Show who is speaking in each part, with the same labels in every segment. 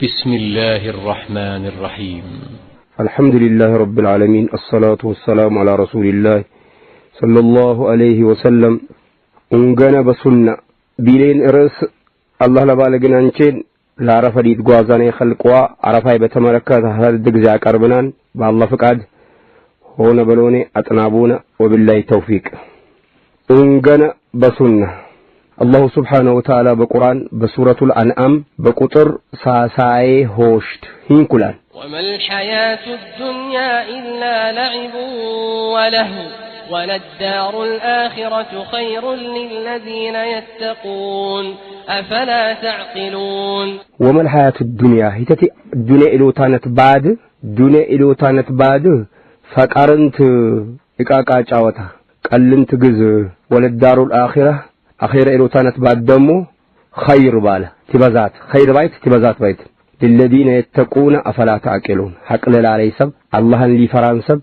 Speaker 1: بسم الله الرحمن الرحيم
Speaker 2: الحمد لله رب العالمين الصلاة والسلام على رسول الله صلى الله عليه وسلم انغنا بسنة بيلين رس الله لبالغنا انچين لا رفديت غوازاني خلقوا عرفاي بتمركز هذا دغزا قربنان بالله فقاد هون بلوني اطنابونا وبالله توفيق انغنا بسنة الله سبحانه وتعالى بقرآن بسورة الأنعام بقطر ساساي هوشت هنكلان
Speaker 3: وما الحياة الدنيا إلا لعب وله وللدار الآخرة خير للذين يتقون أفلا تعقلون
Speaker 2: وما الحياة الدنيا هتتي الدنيا إلو تانت بعد فقارنت إقاقا جاوتا قلنت جز وللدار الآخرة أخير إلو تانت بعد دمو خير بالا تبازات خير بايت تبازات بايت للذين يتقون أفلا تعقلون حق للعلي سب الله اللي فران سب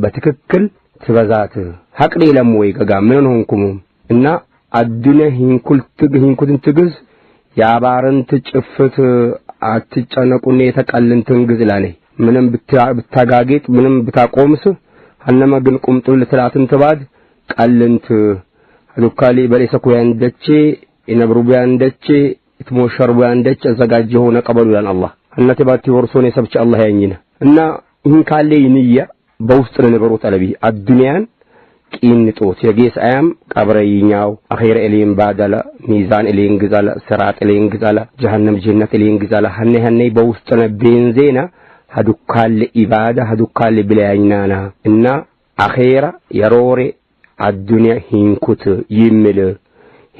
Speaker 2: بتككل تبازات حق لي لموي قام منهم إن الدنيا هين كل تجز يا بارن تجفت أتجنقون يتقلن تنجز لاني منم بتجاجيت منم بتقومس هنما جنكم طول ثلاثة تباد قلنت ذكالي بليس كويان دتشي إن بروبيان دتشي تموشر بيان دتش زجاجه هنا قبل ويان الله أن تباتي ورسوني سبش الله ينينا إن إن كان لي نية بوستر نبروت على بي الدنيا كين توت يجيس أيام كبرينياو أخير إلين بعدلا ميزان إلين جزالا سرات إلين جزالا جهنم جنة إلين جزالا هني بوستر بينزينا هدوكال إبادة هدوكال بلاينانا إن أخير يروري الدنيا هنكوت يمل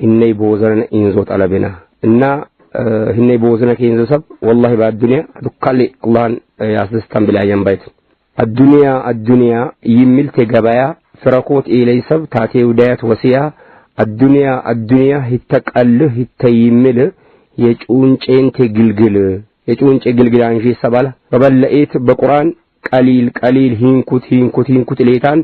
Speaker 2: هني بوزنا إنزوت على بنا إن هني بوزنا كإنزو سب والله بعد الدنيا دكالي الله ياسدستان بالأيام بيت الدنيا يمل تجبايا فرقوت إلي سب تاتي ودايت وسيا الدنيا هتقله هتيمل يجونچين تجلجل يجونچ عنجي سبالا فبلقيت بقرآن قليل هنكوت ليتان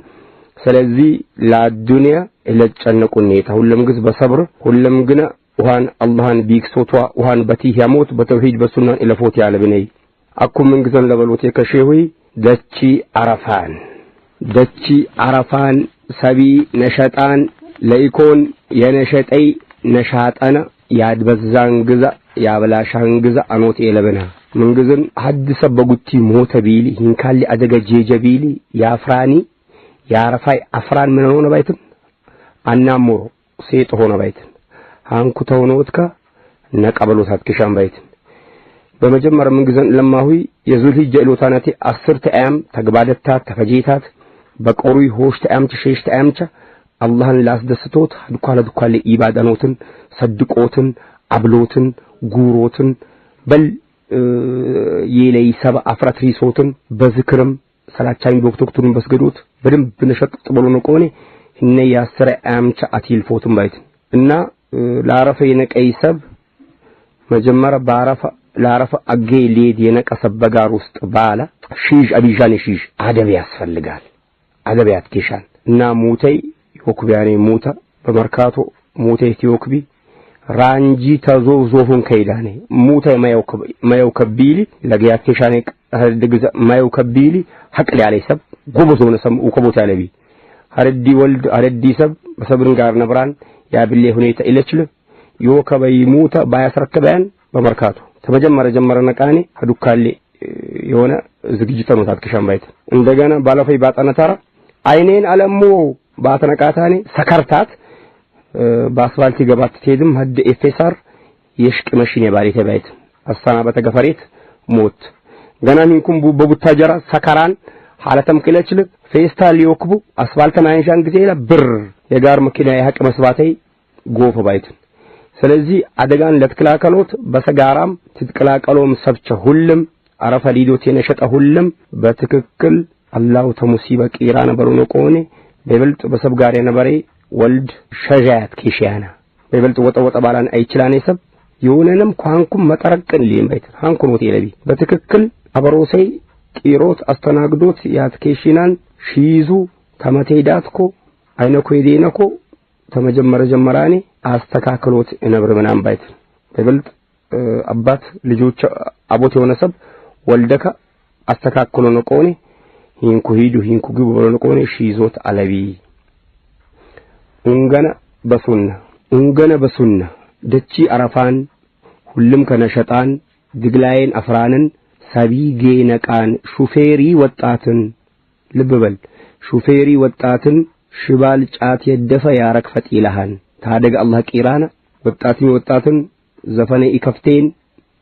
Speaker 2: ስለዚህ ለዱንያ ለጨነቁን ሁሉም ግዝ በሰብር ሁሉም ግና ወሃን አላህን ቢክሶቷ ወሃን በቲህ ያሞት በተውሂድ በሱናን ኢለፎት ያለብነይ አኩም ምን ግዘን ለበሎት የከሸሁይ ደቺ አረፋን ሰቢ ነሸጣን ለኢኮን የነሸጠይ ነሻጣና ያድበዛን ግዛ ያበላሻን ግዛ አኖት የለብና ምን ግዝን ሐዲስ በጉቲ ሞተቢሊ hinkalli አደገ ጀጀቢሊ ያፍራኒ ያረፋይ አፍራን ምን ሆነ ባይትን አናሞሮ ሴት ሆነ ባይትን አንኩ ተውኖትካ ነቀበሎት አትከሻም ባይትን በመጀመሪያ ምን ግዘን ለማሁይ የዙልሂጀ ኢሎታናቲ 10 ተአም ተግባደታ ተፈጂታት በቆሩይ ሆሽተ አም ተሸሽተ አምቻ አላህን ላስደስቶት ዱካለ ኢባዳኖትን ሰድቆትን አብሎትን ጉሮትን በል የለይ ሰባ አፍራት ሪሶትን በዝክርም ሰላቻሚ በወቅቱን በስገዶት በደም በነሸጥ ጥበሎ ነው ቆኔ እነ ያሰረ አምቻ አቲልፎትን ባይት እና ለአረፈ የነቀይሰብ መጀመሪያ ለአረፈ አገ ሊድ የነቀሰብ በጋር ውስጥ ባላ ሺሽ አቢጃን ሺሽ አደብ ያስፈልጋል አደብ ያትከሻል እና ሞተይ ይወክቢያኔ ሞታ በመርካቶ ሞተይ ይወክቢ ራንጂ ተዞዞፉን ከይዳኔ ሞተይ ማየውከቢሊ ለጊያትከሻኔ هردجز ما يكبيلي حق لي عليه سب قبضون سم وقبض على بي هردي ولد هردي سب بسبرن قار نبران يا بالله هنيت إلى شلو يوكب يموت بايسر كبان بمركاته تمجمر كاني هدوك اللي يونا زكجيتا نوتات كشام بايت عندنا بالا في بات أنا ترى عينين على مو باتنا كاتاني سكرتات باسفالتي جبات تيدم هد إفسار يشك ماشيني باري تبايت السنة بتجفريت موت ገና ንኩም በቡታጀራ ሰከራን ሐለተም ከለችል ፌስታል ይወክቡ አስፋልት ማንሻን ጊዜ ለብር የጋር መኪና ያህቅ መስባተይ ጎፍ ባይት ስለዚህ አደጋን ለትከላከሎት በሰጋራም ትትከላከሎም ሰብቸ ሁሉም አረፈ ሊዶት የነሸጠ ሁሉም በትክክል አላሁ ተሙሲበ ቂራ ነበሩ ነው ቆኔ በበልጥ በሰብጋር የነበረ ወልድ ሸጃያት ኪሻና በበልጥ ወጣ ባላን አይችላኔ ሰብ የሆነንም ኳንኩም መጠረቅን ሊምባይት ሃንኩን ወቴ ለቢ በትክክል አበሮሰይ ቂሮት አስተናግዶት ያትከሽናን ሺዙ ተመቴዳትኮ አይነኮ ይዴነኮ ተመጀመራኔ አስተካክሎት እነብር ምናም ባይት በበልጥ አባት ልጆች አቦት የሆነ ሰብ ወልደካ አስተካክሎ ነው ቆኔ ሂንኩ ሂዱ ሂንኩ ግቡ ብሎ ቆኔ ሺዞት አለቢ ኡንገነ በሱና ደቺ አረፋን ሁሉም ከነሸጣን ድግላይን አፍራንን ሰቢ ጌነቃን ሹፌሪ ወጣትን ልብበል ሹፌሪ ወጣትን ሽባል ጫት የደፈ ያረክ ፈጢላሃን ታደግ አላህ ቂራና ወጣትን ዘፈነ ይከፍቴን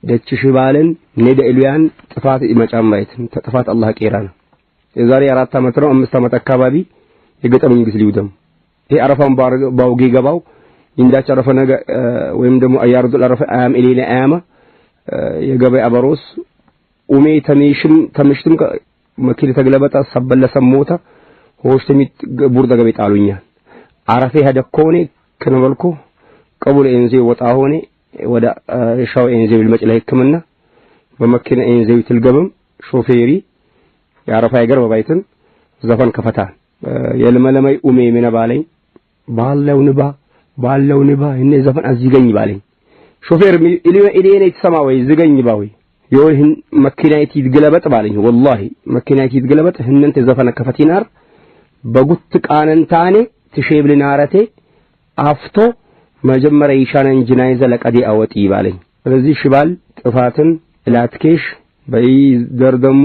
Speaker 2: ደቺ ሽባልን ነደ ኢሉያን ጥፋት ይመጫማይት ተጥፋት አላህ ቂራና የዛሬ 4 አመት ነው 5 አመት አካባቢ የገጠመኝ ግስ ሊውደም ይሄ አረፋን ባውጌ ገባው እንዳች አረፈ ነገ ወይም ደግሞ አያርዱ አረፈ አያም ኢሌና አያማ የገበይ አበሮስ ኡሜ ተምሽትም መኪል ተግለበጣ ሰበለ ሰሞታ ሆሽተሚ ቡርዳ ገበይ ጣሉኛ አረፈ ሄደኮኔ ከነበልኩ ቀቡል እንዚ ወጣ ሆኔ ወደ ሻው እንዚ بالمجله ህክምና በመኪና እንዚ ትልገበም ሾፌሪ ያረፋ ይገር በባይትን ዘፈን ከፈታ የልመለማይ ኡሜ ምንባለኝ ባለው ንባ እነ ዘፈን አዝገኝ ባለኝ ሾፌር ኢሌኔ ተሰማ ወይ ዝገኝ ባዊ ይሁን መኪናይት ይትገለበጥ ባለኝ والله መኪናይት ይትገለበጥ ህነንተ ዘፈን ከፈቲናር በጉት ቃነንታኔ ትሼብልናረቴ አፍቶ መጀመሪያ ይሻነን ጅናይዘ ለቀዲ አወጪ ባለኝ ስለዚህ ሽባል ጥፋትን ላትኬሽ በይደርደሞ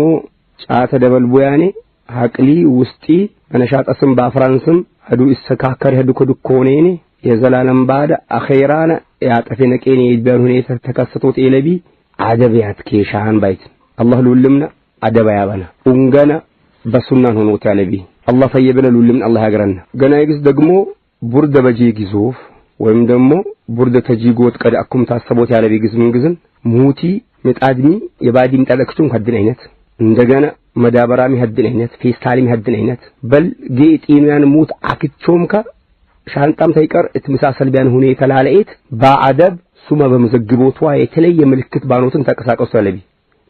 Speaker 2: ጫተ ደበልቦያኔ አቅሊ ውስጢ በነሻጣስም በአፍራንስም አዱ ይስተካከር ሄዱ ኮዱኮኔኔ የዘላለም ባዳ አኺራና ያጠፈነቀኔ ይባል ሁኔታ ተከሰቶት ኤለቢ አደብያት ኬሻን ባይት አላህ ሉልምና አደባ ያበና ኡንገና በሱናን ሆኖ ታለቢ አላህ ፈየበለ ሉልምና አላህ ያገረና ገና ይግስ ደግሞ ቡርደ በጂ ግዞፍ ወይም ደግሞ ቡርደ ተጂጎት ቀድ አኩም ታሰቦት ያለቢ ግዝም ሙቲ መጣድሚ የባዲም ጠለክቱን ከድን አይነት እንደገና መዳበራሚ ሀድን አይነት ፌስታሊም ሀድን አይነት በል ጌጤሚያን ሙት አክቾምካ ሻንጣም ታይቀር እትመሳሰል ቢያን ሁኔታ ላለኤት ባአደብ ሱማ በመዘግቦቷ የተለየ ምልክት ባኖትን ተቀሳቀሱ ያለቢ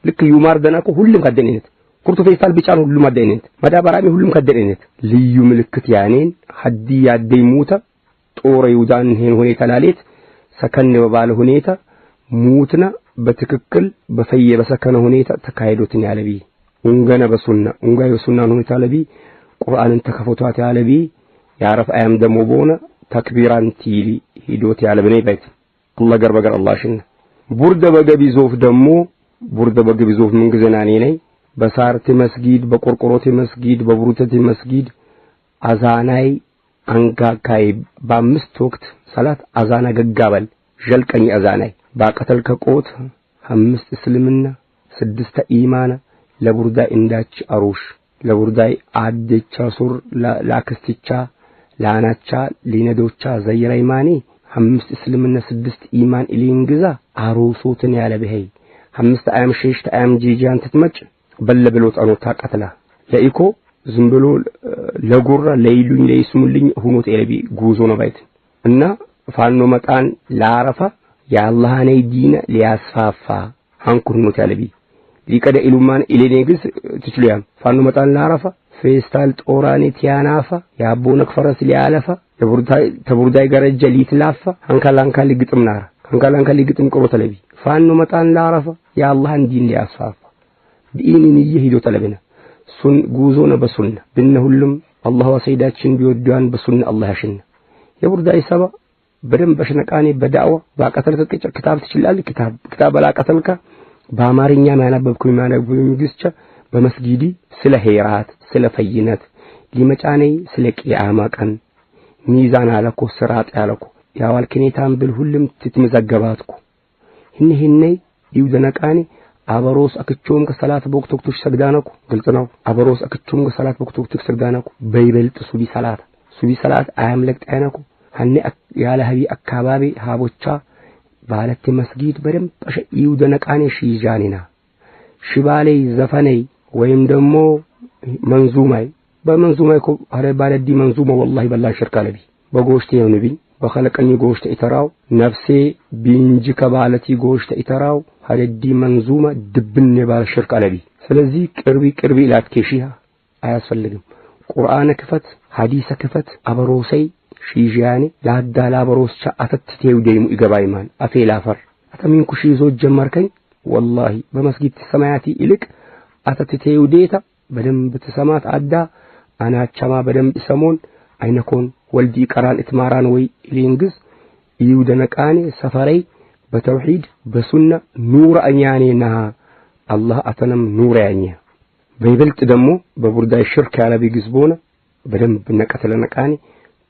Speaker 2: ልክ ዩማር ደናኮ ሁሉም ሀድን አይነት ኩርቱ ፌስታል ቢጫን ሁሉም ሀድን አይነት መዳበራሚ ሁሉም ሀድን አይነት ልዩ ምልክት ያኔን ሀዲ ያደይ ሙታ ጦር ይውዳን ይሄን ሁኔታ ላለኤት ሰከን በባለ ሁኔታ ሙትና በትክክል በፈየ በሰከነ ሁኔታ ተካሂዶትን ያለቢ ኡንገነ በሱና ሁኔታ ያለቢ ቁርአንን ተከፈቷት ያለቢ ያረፍ አያም ደሞ ቦነ ተክቢራን ቲሊ ሂዶት ያለበኔ ባይት አላህ ገርበገር አላህሽን ቡርደ በገቢ ዞፍ ምን ግዘናኔ ነኝ በሳርቲ መስጊድ በቆርቆሮቲ መስጊድ በብሩተቲ መስጊድ አዛናይ አንጋካይ በአምስት ወቅት ሰላት አዛና ገጋበል ጀልቀኝ አዛናይ ባቀተል ከቆት 5 እስልምና 6 ኢማና ለቡርዳይ እንዳች አሩሽ ለቡርዳይ አደቻ ሱር ላክስቲቻ ላናቻ ሊነዶቻ ዘይራይማኒ 5 እስልምና 6 ኢማን ኢሊንግዛ አሩሶትን ያለ በሄይ 5 አያም 6 አያም ጂጃን ትትመጭ በለብሎት አኖታ ቀተላ ለኢኮ ዝም ብሎ ለጉራ ለይሉኝ ለይስሙልኝ ሆኖት ኤለቢ ጉዞ ነው ባይት እና ፋኖ መጣን ለአረፋ ያአላህ ነይ ዲን ሊያስፋፋ አንኩርኖት ያለቢ ሊቀደ ኢሉማን ኢሌኔግስ ትችሉያም ፋኖ መጣን ለአረፋ ፌስታል ጦራኔ ቲያናፋ ያቦነክ ፈረስ ሊያለፋ ተቡርዳይ ገረጀ ሊትላፋ አንካላንካሊ ግጥምናራ አንካላንካሊ ግጥም ቆሮ ተለቢ ፋኖ መጣን ለአረፋ ያአላህን ዲን ሊያስፋፋ ዲንን ይሄዶ ተለበና ሱን ጉዞ ነው በሱና ብነሁሉም አላህ ወሰይዳችን ቢወዱን በሱና አላህ ያሽና የቡርዳይ ሰባ በደም በሽነቃኔ በዳዋ ባቀተልከ ክታብ ትችላል ክታብ ባላቀተልከ በአማርኛ ማናበብኩ ግስቻ በመስጊዲ ስለ ሄራት ስለ ፈይነት ሊመጫኔ ስለ ቂያማ ቀን ሚዛን አለኮ ስራጥ ያለኮ ያዋልከኔታም بالሁሉም ትትመዘገባትኩ ህነህነ ይውደነቃኔ አበሮስ አክቾም ከሰላት በወቅቶች ሰግዳነኩ ግልጽ ነው አበሮስ አክቾም ከሰላት በወቅቶች ሰግዳነኩ በይበልጥ ሱቢ ሰላት አያምለክ ጣይነኩ ሀኔ ያለ ሀቢ አካባቢ ሀቦቻ ባለት መስጊድ በደም ይውደነቃኔ ሺጃኒና ሽባሌ ዘፈነይ ወይም ደግሞ መንዙማይ በመንዙማይ ኮ አረ ባለዲ መንዙማ والله በላ ሽርካ ለቢ በጎሽቴ ነብይ በخلቀኝ ጎሽቴ ኢተራው ነፍሴ ቢንጅ ከባለቲ ጎሽቴ ኢተራው አረዲ መንዙማ ድብን የባል ሽርካ ለቢ ስለዚህ ቅርቢ ላትከሺያ አያስፈልግም ቁርአን ክፈት ሐዲስ ክፈት አበሮሰይ ሺጃኒ ላዳላ አበሮስቻ አተትቴው ደይሙ ይገባይማል አፌላፈር አተሚን ኩሺ ዞ ጀመርከኝ والله بمسجد السماياتي إلك أتتتيو ديتا بدم بتسمات أدى أنا شما بدم بسمون أينكون والدي قران إتماران وي إلينجز يودنك آني سفري بتوحيد بسنة نور أنياني نها الله أتنم نور أنيا بيبلت دمو ببرداي الشرك على بيجزبونا بدم بنكتلنك آني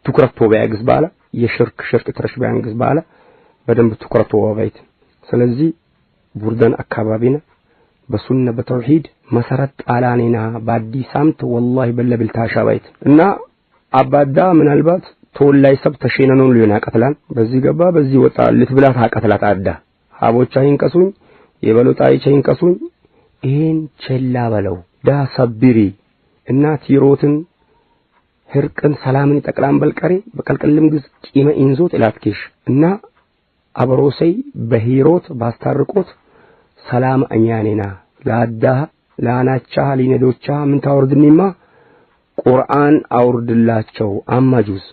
Speaker 2: تكرتو بيجزبالا يشرك شرك ترش بيجزبالا بدم بتكرتو بيت سلزي بردان أكابابنا بسنة بتوحيد مسارت علانينا بعدي سامت والله بلا بالتاشا بيت إننا عبادا من البات تول لا يسب تشينانون لينا قتلان بزي قبا بزي وطا لتبلات ها قتلات عدا حابو چاين قسون يبلو طاي چاين قسون إين چلا بلو دا صبري إننا تيروتن هرقن سلامني تقلان بالقري بقلقلم جز قيمة إنزوت إلاتكيش إننا أبروسي بهيروت باستارقوت سلام أنيانينا لا أدها لا ناتشا لندوتشا من تاوردنما قرآن أورد الله شو أما جوز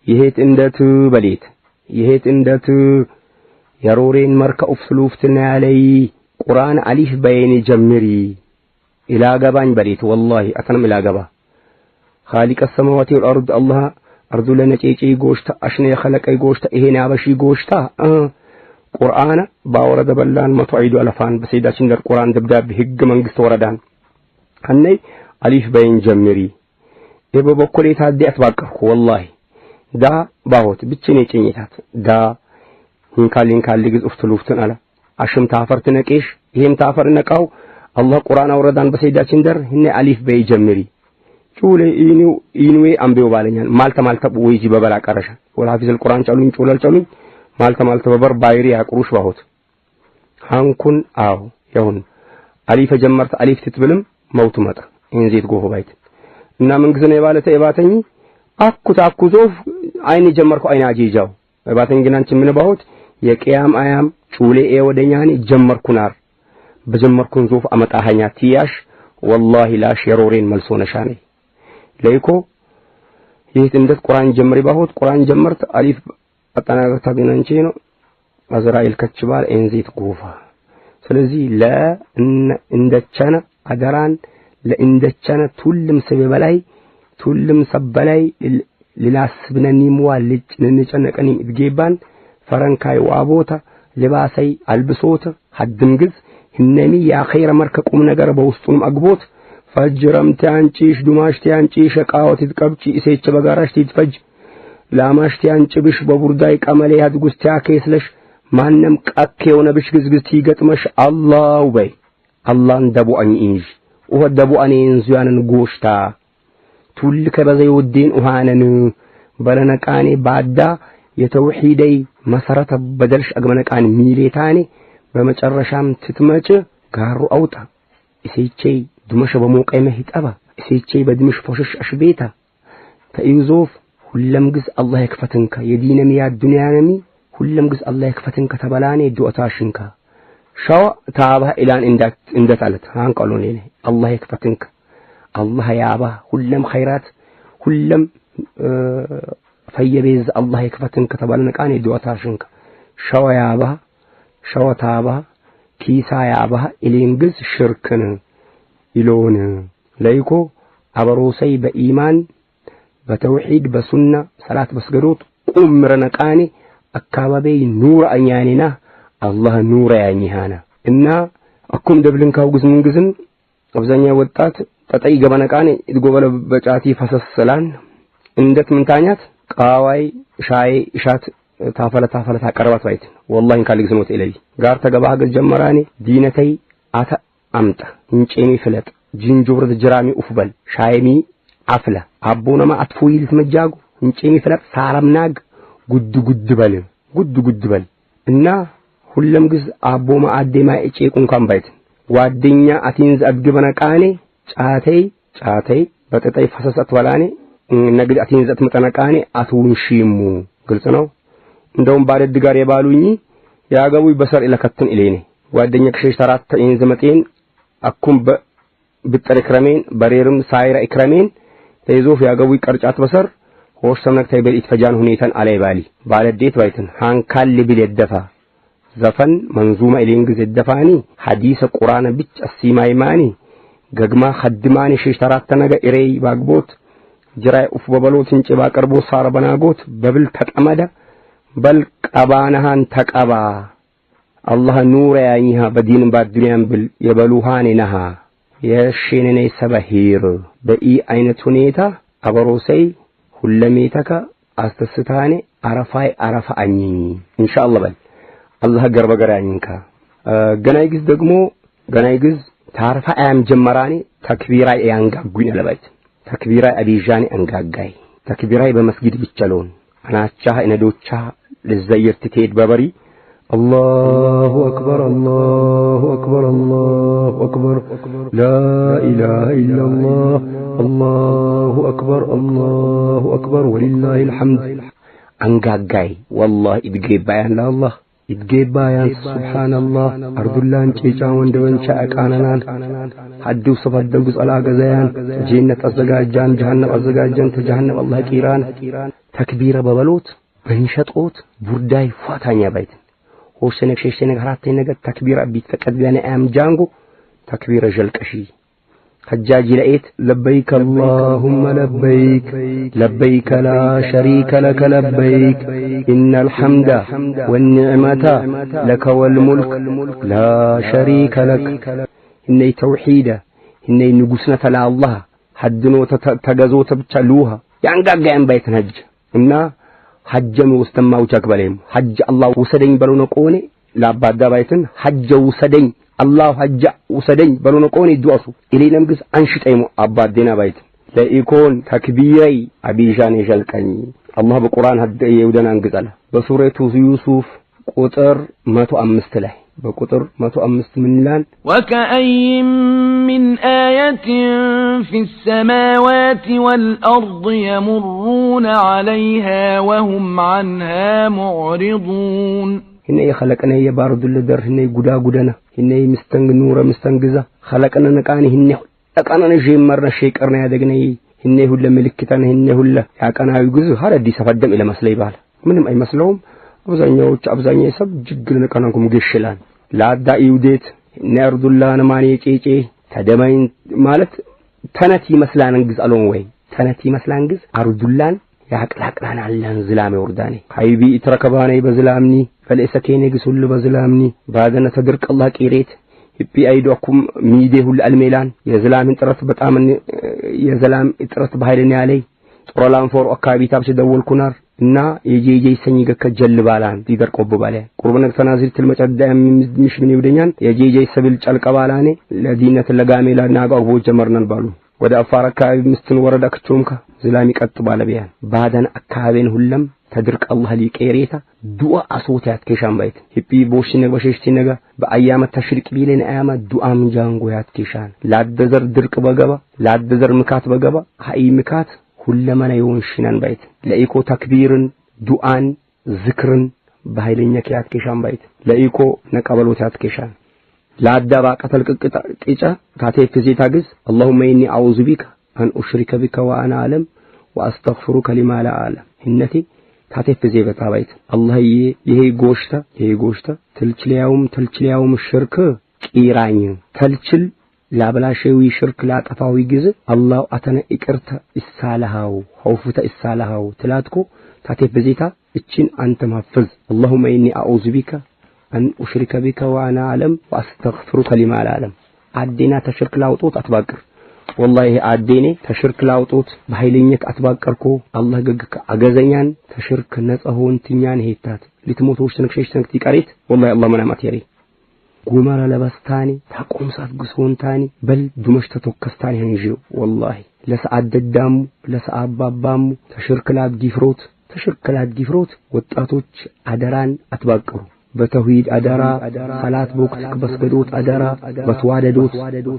Speaker 2: يهيت اندت بليت يهيت اندت يرورين مركا أفسلوفتنا علي قرآن أليف بيني جمري إلى قبان بليت والله أتنم إلى قبا خالق السماوات والأرض الله أرض لنا تيجي قوشتا أشني خلق أي قوشتا إهنا بشي قوشتا قرآن باورد بلان متعيد ألفان بسيدا شندر قرآن دبدا بهج منقص وردان هني أليف بين جمري إبا بقولي تهدي أتباقف والله دا باهوت بتشيني تشينيتات دا هنكالي جز أفتلوفتن على عشم تعفرتنك إيش هم تعفرنك أو الله قرآن وردان بسيدا شندر هني أليف بين جمري شولي إينوي أمبيو باليان مالتا بويجي ببلا كرشا والحافظ القرآن شالون شولال مالتا ببر بايري عقروش باهوت هنكون آو يهون أليف جمرت أليف تتبلم موت مطر إنزيت قوه بايت إنا من قزن إبالة إباتني أكو زوف عيني جمركو عين عجيجاو إباتني جنان من باهوت يكيام آيام شولي إيو دينياني جمركو نار بجمركو زوف أمت أهانيا تياش والله لا شيرورين ملسون شاني ليكو يهتمدت قرآن جمري باهوت قرآن جمرت أليف أتنا تبينانشينو أزرائيل كتشبال إنزيت قوفا سلزي لا إندتشانا أدران لا إندتشانا تولم سببلاي تولم سببلاي للاسبنا نيموا لنشانا كنيم إدجيبان فرنكاي وابوتا لباسي البسوتا حدمجز هنمي يا خير مركك نجار بوسطهم أقبوت فجرمت عنشيش دماشتي عنشيش قاوت تقبشي إسيتش بقاراش تتفج ላማሽቲ አንጭብሽ በቡርዳይ ቀመሌ ያድጉስቲያ ከስለሽ ማንንም ቀከውነ ብሽ ግዝግዝቲ ገጥመሽ አላህ ወይ አላህን ደቡአኝ ኢንጅ ወደቡአኔ እንዙያንን ጎሽታ ቱል ከበዘይ ወዲን ኡሃነን በለነቃኔ ባዳ የተውሂደይ መሰረተ በደልሽ አግመነቃን ሚሌታኔ በመጨረሻም ትትመጭ ጋሩ አውጣ እሴቼ ድመሽ በሞቀይ መህጠባ እሴቼ በድምሽ ፎሽሽ አሽቤታ ተይዞፍ ሁለም ግዝ አላህ ይክፈትንካ የዲነም ያ ዱንያነሚ ሁለም ግዝ አላህ ይክፈትንካ ተበላኔ ዱአታሽንካ ሻው ታባ ኢላን እንደታለት አንቀሎኔ አላህ ይክፈትንካ አላህ ያባ ሁለም ኸይራት ሁለም ፈየቤዝ አላህ ይክፈትንካ ተበላነቃኔ ዱአታሽንካ ሻው ያባ ሻው ታባ ኪሳ ያባ ኢሊንግዝ ሽርክን ይሎን ለይኮ አበሮሰይ በኢማን በተውሂድ በሱና ሰላት በስገዶት ቁምረነቃኔ አካባቢ ኑር አኛኔና አላህ ኑር ያኝሃና እና አኩም ደብልንካው ግዝን አብዛኛው ወጣት ተጠይ ገበነቃኔ ይጎበለ በጫቲ ፈሰሰላን እንደት ምንታኛት ቃዋይ ሻይ እሻት ታፈለ ታቀርባት ባይት والله ካል ግዝኖት ኢለይ ጋር ተገባህ ጀመራኔ ዲነተይ አታ አምጣ እንጨኒ ፍለጥ ጅንጆር ጅራሚ ኡፍበል ሻይሚ عفلة أبونا ما أطفويل تمجاجو نشيني فلات سارمناج جد بل إننا كلهم جز أبو ما أدي ما يشيكون كم بيت والدنيا أتينز أبجبنا كاني شاتي بتتاي فسس أطولاني نجد أتينز أتمتنا كاني أتون شيمو قلتنا عندهم بارد دقاري بالوني يا جوي بصر إلى كتن إليني والدنيا كشيش ترات تينز متين أكون بالتركرمين بريرم سايرة إكرمين تيزوف يا جوي كرجات بصر هوش سمنك تيبل إتفجان هنيتن على بالي بالديت بايتن هان كل بلي الدفا زفن منظومة إلينجز الدفاني حديث القرآن بيتش السيمايماني ققما خدماني ششترات تنقى إري باقبوت جراي أفبابلو تنجي باقربو صار بناقوت ببل تكأمدا بل قبانهان تكأبا الله نور يعنيها بدين بعد دنيا بل يبلوهاني نها يشينني سبهير بأي أين تنيتا أبروسي هلميتك أستستاني عرفاي عرفاني إن شاء الله بل الله قرب قرانينك غنايجز دقمو غنايجز تعرف أيام جمراني تكبيراي ينقاقوين لبيت تكبيراي أبيجاني أنقاقاي تكبيراي بمسجد بيتشالون أنا أتشاها إن دوتشاها للزير تتيد بابري الله أكبر الله أكبر الله أكبر لا إله إلا الله الله أكبر الله أكبر ولله الحمد أنقاقاي والله إتقيب بيان لا الله إتقيب بيان سبحان الله أرض الله انشيشا وندوان شاك آنانان حدو صفات دوغس على غزيان جنة أزدقاجان جهنم أزدقاجان تجهنم الله كيران تكبير ببلوت بنشطوت برداي فاتانيا بيت وشنك شيشنك هراتي نقد تكبير أبيت فقد لنا أم جانغو تكبير جلكشي حجاج لقيت لبيك اللهم لبيك لبيك لا شريك لك لبيك إن الحمد والنعمة لك والملك لا شريك لك إني توحيدة إني نقصنا لا الله حدنو تجازو تبتلوها يعني قاعد بيت هج إننا حجم واستمع وجاكبلهم حج الله وسدين بلون قوني لا بعد بيتن حج وسدين الله حج وسدين بلون قوني دواسو إلينا مجلس أنشط أيمو أباد دينا بيت لا يكون تكبيري أبيجاني جلكني الله بقرآن هد يودنا انقذله بسورة يوسف قطر ما تؤمست له بقطر ما تؤمست من لان
Speaker 4: وكأي من آية في السماوات والأرض يمرون عليها وهم عنها معرضون
Speaker 2: هنا خلقنا يبارد اللدر هنا قدا قدنا هنا مستنق نورا مستنقزة خلقنا نقاني هنا لقانا نجيم مرنا شيكرنا يدقنا هنا هلا ملكتنا هنا هلا يعقنا يقزو هذا دي سفدم إلى مسلي بال منهم أي مسلوم أبزانيو يسب جقلنا كانكم قشلان لا دا يوديت نرد الله نماني يجي تدمين مالت تنتي مثلا نجز ألون وين تنتي مثلا نجز أرد الله يعقلنا على زلامي ورداني حيبي اتركباني بزلامني فليس كيني قسول بزلامني بعدنا تدرك الله كيريت يبي أيدوكم ميده الألميلان يا زلام انترت بتأمن يا زلام انترت بهايلني علي طرلان فور أكابي تابش دول كنار نا يجي سنيجا كجل بالان تقدر قب بالله قربنا تنازل تلمت الدم مش من يوديان يجي سبيل تلك بالاني لدينة اللجامي لا ناقو أبو جمرنا البالو وده أفارق كابي مستن ورد أكتومك زلامي كتباله بيان بعدنا أكابين هلم تدرك الله ليك إيريتا دعاء أصوتات كيشان بيت هبي بوشينك بشيشتينك بأيام التشريك بيلين أيام الدعاء من جانغويات كيشان لا تدزر درك بجبا لا تدزر مكات بجبا هاي مكات كلما نيون شنان بيت لأيكو تكبير دعاء ذكر بهايلين كيات كيشان بيت لأيكو نقبلو تات كيشان لا دبا قتل كيشا كاتي في تاجز اللهم إني أعوذ بك أن أشرك بك وأنا أعلم وأستغفرك لما لا أعلم هنتي كاتي في بيت الله يهي غوشتا تلچلياوم الشرك كيراني تلچل لا بلا شيء شرك لا تفاوي جز الله أتنا إكرت السالهاو خوفت السالهاو تلاتكو تاتيف بزيتا اتشين أنت محفظ اللهم إني أعوذ بك أن أشرك بك وأنا أعلم وأستغفرك لما لا أعلم عدينا تشرك لاوطوط أتباكر والله عديني تشرك لاوطوط بحيلينيك أتباكركو الله جقك أجازيان تشرك الناس أهون تنيان هيتات لتموتوش تنكشيش تيكاريت والله الله منامات يري قمر لبستاني تقوم سات قصون تاني بل دمشت توكستاني هنجيو والله لسعد الدم لسعد بابام تشركلات جيفروت وطاتوች አደራን አትባቀሩ በተውሂድ አደራ ሰላት በወቅት በስገዶት አደራ በተዋደዶት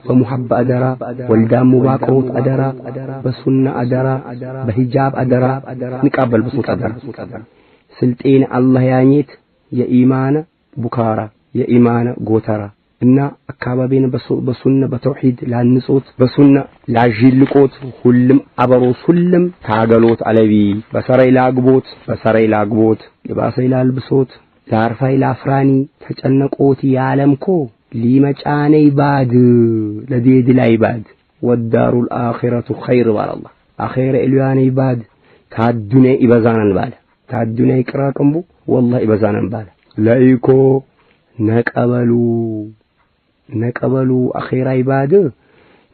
Speaker 2: በሙሐባ አደራ ወልዳሙ ባቀሩት አደራ በሱና አደራ በሂጃብ አደራ ንቃበል በሱት አደራ ስልጤን አላህ ያኘት የኢማን ቡካራ የኢማን ጎተራ እና አካባቢን በሱና በተውሂድ ላንጾት በሱና ላጅልቆት ሁሉም አበሮስ ሁሉም ታገሎት አለቢ በሰራይ ላግቦት ልባሰይ ላልብሶት ላርፋይ ላፍራኒ ተጨነቆት ያለምኮ ሊመጫነይ ባድ ለዲድ ላይ ባድ ወዳሩል አኺረቱ ኸይር ባላህ አኺረ ኢልያኒ ባድ ታዱኔ ይበዛናን ባለ ታዱኔ ይቅራቅምቡ والله ይበዛናን ባለ ለኢኮ ነቀበሉ አኺራ ይባድ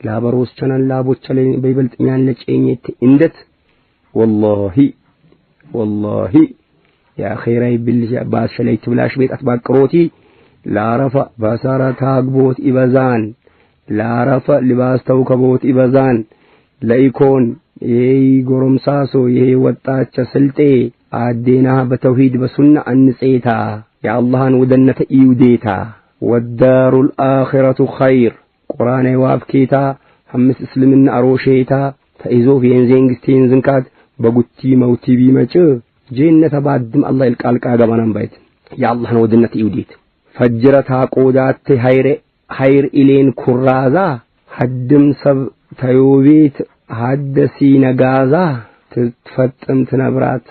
Speaker 2: ላበሮስ ቸነን ላቦቸለኝ በይበልጥኛን ለጨኝት እንዴት والله يا خيري بالله باشليت بلاش بيت أتبقروتي لا رفع بسارة تاقبوت إبازان لا رفع لباس توكبوت إبازان لا يكون قرم ساسو وطاچ سلطي عديناها بتوحيد بسنة النسيتا يا الله ودنة إيوديتا والدار الآخرة خير قرآن وابكيتا همس اسلمنا أروشيتا فإذو في ينزين زنكات بقوتي موتي بيمچ جنة بعدم الله القالك أجمعنا بيت يا الله ودنة يوديت فجرتها قودات خير إلين كرازا حدم سب تيوبيت حدسي نجازا تفتم تنبرات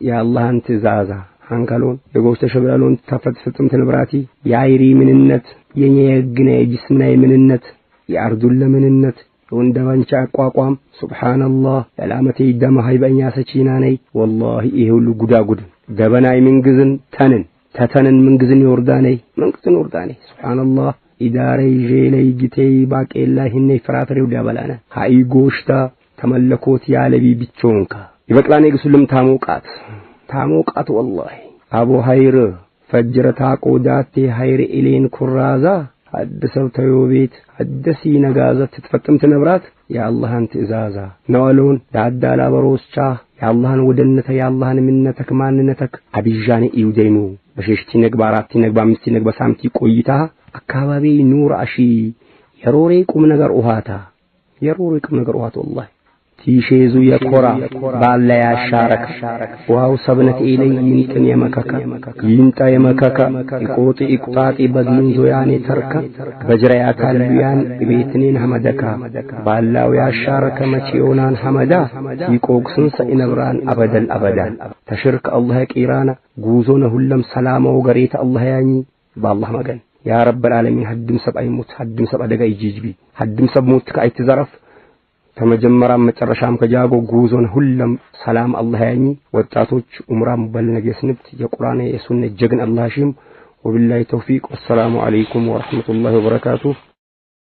Speaker 2: يا الله أنت زازا هنكلون يقول تشبرالون تفتم تنبراتي يا عيري من النت ينيجنا جسمنا من النت يعرضل من النت وندبان شاقواقوام سبحان الله علامتي دم هايبانيا سچيناني والله ايه ሁሉ ጉዳጉድ ደበናይ ምንግዝን ተተንን ምንግዝን ይወርዳኔ سبحان الله ኢዳሬ ጄለይ ጊቴይ ባቄላ ህኔ ፍራፍሬው ዳበላና ሃይ ጎሽታ ተመለኮት ያለቢ ቢቾንካ ይበቅላኔ ግሱልም ታሞቃት والله አቡ ሃይር ፈጅረታ ቆዳቴ ሃይር ኢሌን ኩራዛ حدثوا تيوبيت حدثي نجازة تتفتم تنبرات يا الله أنت إزازة نوالون دعدا لا بروسشا يا الله ودنتك يا الله منتك ماننتك أبيجاني إيودينو بشيشتي نكباراتي نكبا مستي نكبا سامتي كويتا أكابابي نور أشي يروريكم نجر أهاتا والله تيشيزو يكورا بالا يشارك وهو سبنت إلي ينتن ينتا يمكاكا يقوطي إقطاطي بدين زوياني تركا بجريات البيان بيتنين حمدكا بالا ويشارك مچيونان حمدا يقوكسن سإنبران أبدا تشرك الله كيرانا قوزونه اللهم سلام وغريت الله يعني بالله مغن يا رب العالمين حدم سب أي موت حدم سب أدقى يجيجبي حدم سب موت كأي تزرف ተመጀመራም መጨረሻም ከጃጎ ጉዞን ሁሉም ሰላም አላህ ያኝ ወጣቶች ዑምራም በልነገስንብት የቁርአን የሱነ ጀግን አላህ ሺም ወቢላሂ ተውፊቅ ወሰላሙ አለይኩም ወራህመቱላሂ ወበረካቱሁ